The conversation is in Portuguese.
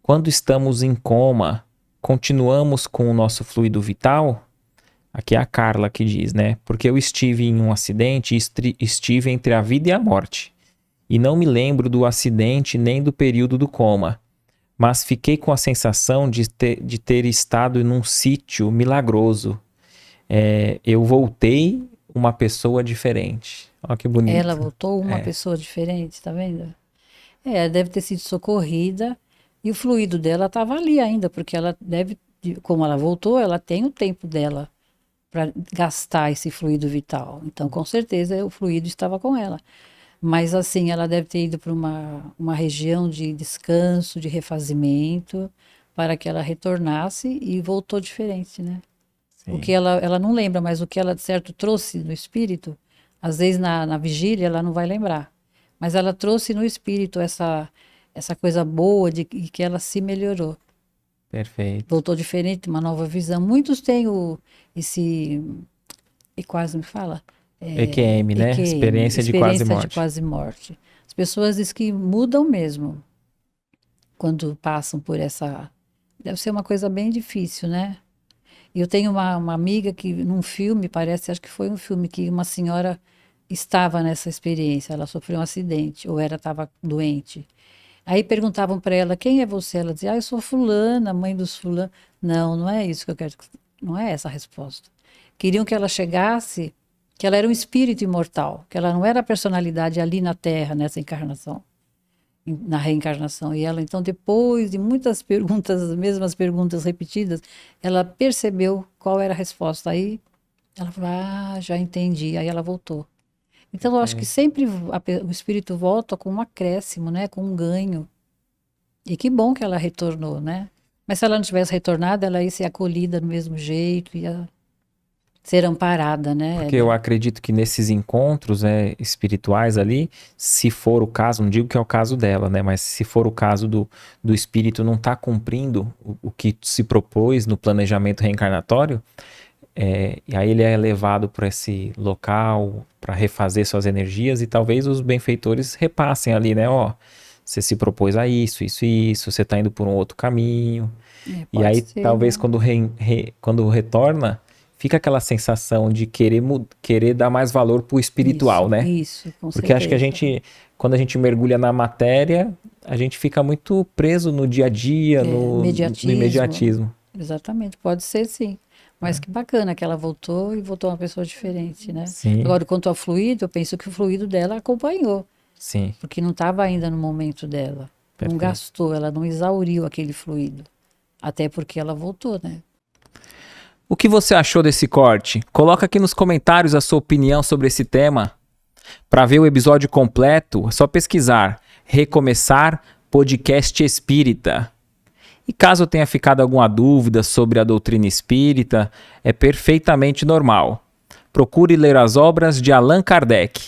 Quando estamos em coma, continuamos com o nosso fluido vital? Aqui é a Carla que diz, né? Porque eu estive em um acidente e estive entre a vida e a morte. E não me lembro do acidente nem do período do coma. Mas fiquei com a sensação de ter estado em um sítio milagroso. Eu voltei uma pessoa diferente. Olha que bonito. Ela voltou uma pessoa diferente, tá vendo? Deve ter sido socorrida e o fluido dela estava ali ainda, porque ela deve, como ela voltou, ela tem o tempo dela para gastar esse fluido vital. Então, com certeza, o fluido estava com ela. Mas, assim, ela deve ter ido para uma região de descanso, de refazimento, para que ela retornasse e voltou diferente, né? Sim. O que ela não lembra, mas o que ela, de certo, trouxe no espírito, às vezes na vigília ela não vai lembrar. Mas ela trouxe no espírito essa coisa boa de que ela se melhorou. Perfeito. Voltou diferente, uma nova visão. Muitos têm esse... E quase me fala? EQM, né? EQM, Experiência de quase morte. de quase morte. As pessoas dizem que mudam mesmo quando passam por essa... Deve ser uma coisa bem difícil, né? E eu tenho uma amiga que num filme, parece, acho que foi um filme, que uma senhora estava nessa experiência. Ela sofreu um acidente, ou estava doente. Aí perguntavam para ela, quem é você? Ela dizia, eu sou fulana, mãe dos fulano. Não, não é isso que eu quero, não é essa a resposta. Queriam que ela chegasse, que ela era um espírito imortal, que ela não era a personalidade ali na Terra, nessa encarnação, na reencarnação. E ela, então, depois de muitas perguntas, as mesmas perguntas repetidas, ela percebeu qual era a resposta. Aí ela falou, já entendi. Aí ela voltou. Então, eu acho que sempre o espírito volta com um acréscimo, né? Com um ganho. E que bom que ela retornou, né? Mas se ela não tivesse retornado, ela ia ser acolhida do mesmo jeito, ia ser amparada, né? Porque eu acredito que nesses encontros espirituais ali, se for o caso, não digo que é o caso dela, né? Mas se for o caso do espírito não estar cumprindo o que se propôs no planejamento reencarnatório, e aí ele é levado para esse local para refazer suas energias e talvez os benfeitores repassem ali, né? Ó, você se propôs a isso, você está indo por um outro caminho. E aí ser, talvez né? quando retorna, fica aquela sensação de querer dar mais valor pro espiritual, Isso, né? Isso, com Porque acho que quando a gente mergulha na matéria, a gente fica muito preso no dia a dia, no imediatismo. Exatamente, pode ser sim. Mas que bacana que ela voltou e voltou uma pessoa diferente, né? Sim. Agora, quanto ao fluido, eu penso que o fluido dela acompanhou. Sim. Porque não estava ainda no momento dela. Perfeito. Não gastou, ela não exauriu aquele fluido. Até porque ela voltou, né? O que você achou desse corte? Coloca aqui nos comentários a sua opinião sobre esse tema. Para ver o episódio completo, é só pesquisar Recomeçar Podcast Espírita. E caso tenha ficado alguma dúvida sobre a doutrina espírita, é perfeitamente normal. Procure ler as obras de Allan Kardec.